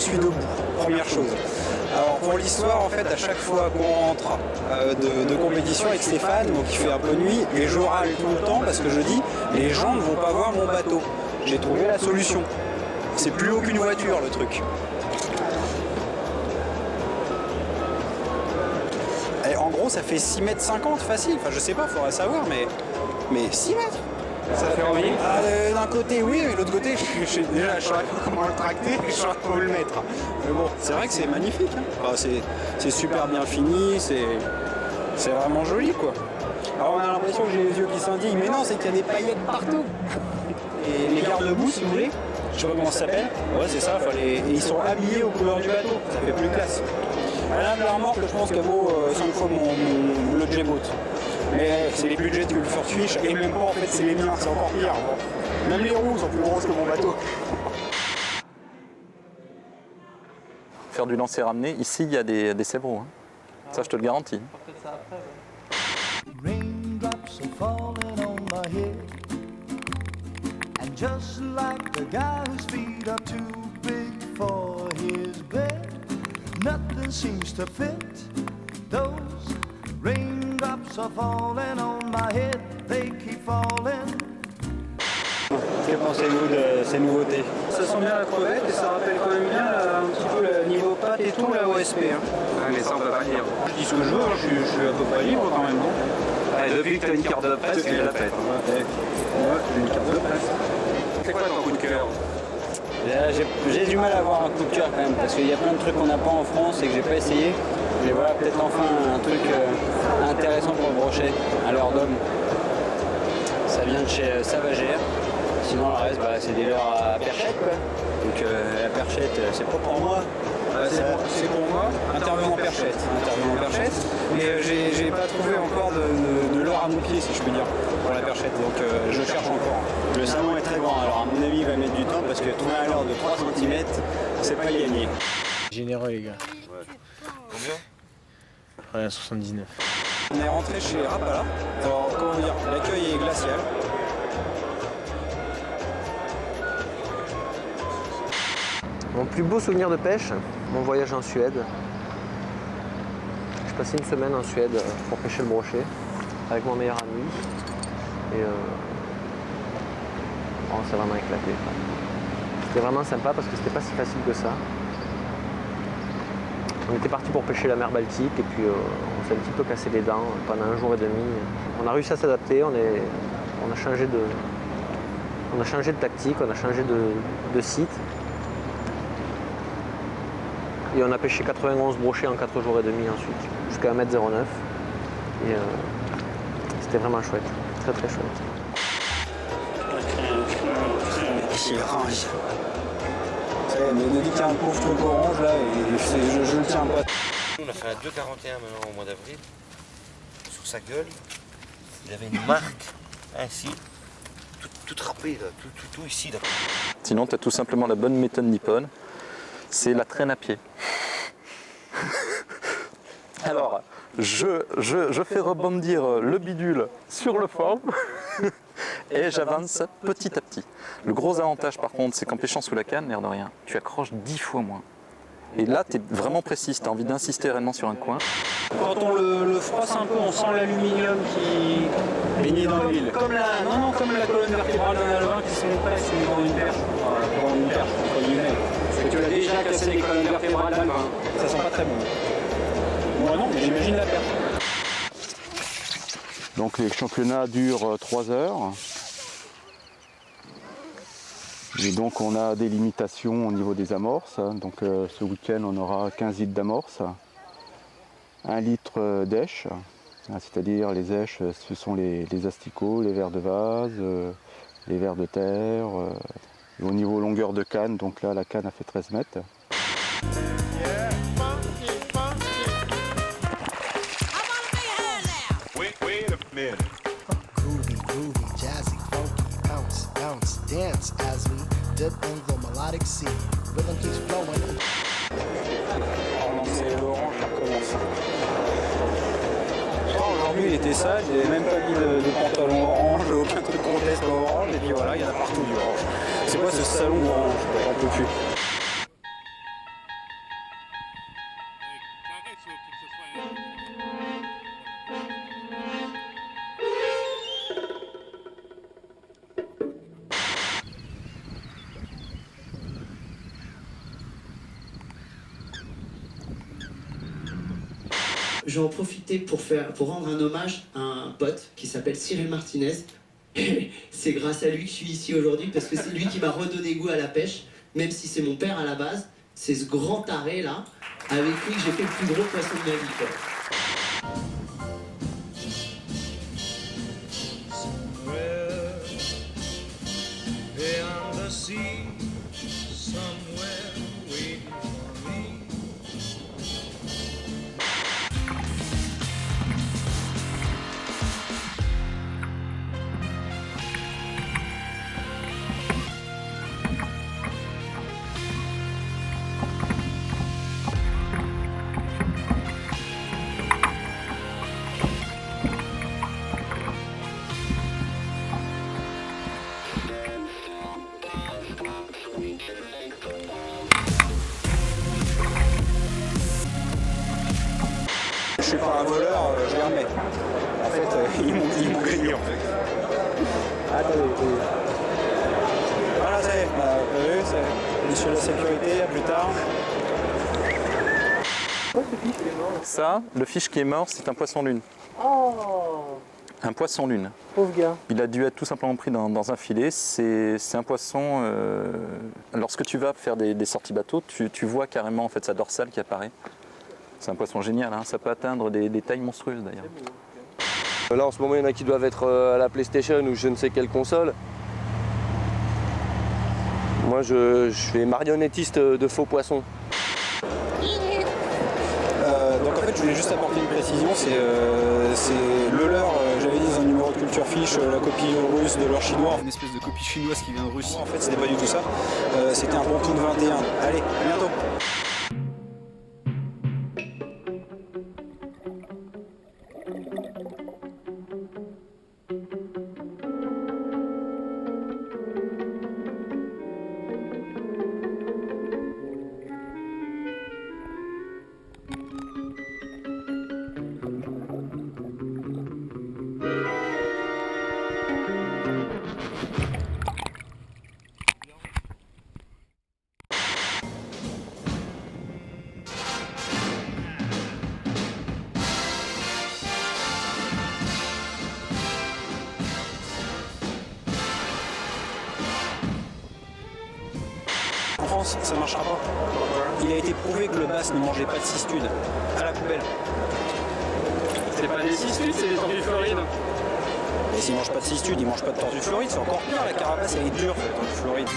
suis debout, première chose. Alors pour l'histoire, en fait, à chaque fois qu'on rentre de compétition avec Stéphane, donc il fait un peu nuit, et je râle tout le temps parce que je dis, les gens ne vont pas voir mon bateau. J'ai trouvé la solution. C'est plus haut qu'une voiture, le truc. Et en gros, ça fait 6,50 mètres facile. Enfin, je sais pas, faudrait savoir, mais 6 mètres. Ça fait envie. D'un côté, oui, mais de l'autre côté, déjà, je saurais pas comment le tracter, je saurais pas où le mettre. Mais bon, c'est vrai que c'est magnifique. Hein. Enfin, c'est super bien fini, c'est vraiment joli, quoi. Alors, on a l'impression que j'ai les yeux qui scintillent, mais non, c'est qu'il y a des paillettes partout. Et les garde-boue, si vous voulez, je sais pas comment ça s'appelle. Ouais, c'est ça, et ils sont habillés aux couleurs du bateau. Ça fait plus classe. Là, de la remorque, je pense qu'elle vaut 5 fois le J-Boat. Mais c'est les budgets du First Fish, et même pas, en fait, c'est les miens, c'est encore pire. Même les roues sont plus grosses que mon bateau. Faire du lancer ramené, ici, il y a des sèvres. Hein. Ça, je te le garantis. Raindrops are falling on my head, and just like the guy whose feet are too big for his bed, nothing seems to fit. Those raindrops are falling on my head, they keep falling. Que pensez-vous de ces nouveautés? Ça sent bien la crevette et ça rappelle quand même bien un petit peu le niveau pâte et tout, la OSP. Hein. Ah, mais ça, on peut pas le dire. Je dis ce que je veux, hein, je suis à peu près libre quand même. Ah, depuis que tu as une carte de presse, tu la fête. Ouais, j'ai une carte de presse. C'est quoi ton coup de cœur? J'ai du mal à avoir un coup de cœur quand même, parce qu'il y a plein de trucs qu'on n'a pas en France et que j'ai pas essayé. Mais voilà, peut-être enfin un truc intéressant pour le brochet, à l'heure d'homme. Ça vient de chez Savagère. Sinon le reste, c'est des leurres à perchette, quoi. Donc la perchette, c'est pas pour moi. C'est pour moi, intervenant perchette. Mais j'ai pas trouvé encore de leurre à mon pied, si je peux dire, pour la perchette. Donc je cherche encore. Le salon est très grand, alors à mon avis il va mettre du temps parce que trouver un leurre de 3 cm, c'est pas gagné. Généreux les gars. Ouais. Combien? Ouais, 79. On est rentré chez Rapala. Alors comment dire, l'accueil est glacial. Mon plus beau souvenir de pêche, mon voyage en Suède. J'ai passé une semaine en Suède pour pêcher le brochet avec mon meilleur ami. Et on s'est vraiment éclaté. C'était vraiment sympa parce que c'était pas si facile que ça. On était parti pour pêcher la mer Baltique et puis on s'est un petit peu cassé les dents pendant 1 jour et demi. On a réussi à s'adapter, on a changé de tactique, on a changé de site. Et on a pêché 91 brochets en 4 jours et demi ensuite, jusqu'à 1,09 m. Et c'était vraiment chouette, très très chouette. Me dit qu'il y a un pauvre truc orange là et je le tiens pas. On a fait un 2,41 maintenant au mois d'avril. Sur sa gueule, il avait une marque ainsi, tout râpé, là, tout ici. Là. Sinon, tu as tout simplement la bonne méthode nippone, c'est la traîne à pied. Alors, je fais rebondir le bidule sur le fond et j'avance petit à petit. Le gros avantage par contre, c'est qu'en pêchant sous la canne, l'air de rien, tu accroches 10 fois moins. Et là, tu es vraiment précis, tu as envie d'insister réellement sur un coin. Quand on le froisse un peu, on sent l'aluminium qui baigne dans l'huile. Comme la colonne vertébrale d'un alevin qui se presse dans une perche. Dans une perche, entre guillemets. Parce que tu as déjà cassé les colonnes vertébrales d'alevin. Ça sent pas très bon. Moi non, mais j'imagine la perche. Donc les championnats durent 3 heures. Et donc on a des limitations au niveau des amorces. Donc ce week-end on aura 15 litres d'amorce, 1 litre d'èche, c'est-à-dire les èches ce sont les asticots, les vers de vase, les vers de terre. Au niveau longueur de canne, donc là la canne a fait 13 mètres. Dance as we dip in the melodic sea. Rhythm keeps flowing. C'est l'orange, ça recommence. Aujourd'hui il était sage, il n'avait même pas mis de pantalon orange, aucun truc conteste orange, et puis voilà, il y en a partout du orange. C'est quoi ce salon orange? J'en peux plus. Je vais en profiter pour rendre un hommage à un pote qui s'appelle Cyril Martinez. C'est grâce à lui que je suis ici aujourd'hui parce que c'est lui qui m'a redonné goût à la pêche, même si c'est mon père à la base. C'est ce grand taré là, avec lui que j'ai fait le plus gros poisson de ma vie, quoi. Je suis pas un voleur, je les remets. En fait, ils m'ont grillé en fait. Voilà, ça y est, vous avez vu, c'est mission de la sécurité, à plus tard. Ça, le fiche qui est mort, c'est un poisson lune. Oh, Un poisson lune. pauvre gars. Il a dû être tout simplement pris dans un filet. C'est un poisson, lorsque tu vas faire des sorties bateau, tu vois carrément en fait, sa dorsale qui apparaît. C'est un poisson génial, hein. Ça peut atteindre des tailles monstrueuses d'ailleurs. Là en ce moment il y en a qui doivent être à la PlayStation ou je ne sais quelle console. Moi je suis marionnettiste de faux poissons. Donc en fait je voulais juste apporter une précision, c'est le leurre, j'avais dit dans un numéro de Culture Fiche, la copie russe de leurre chinois. Une espèce de copie chinoise qui vient de Russie. En fait c'était pas du tout ça, c'était un bon tout de 21. Allez, à bientôt. En France, ça marchera pas. Il a été prouvé que le bass ne mangeait pas de cistude. À la poubelle. C'est pas des cistudes, c'est des tortues florides. Et s'il mange pas de cistude, il mange pas de tortue floride, c'est encore pire, la carapace elle est dure, la tortue floride.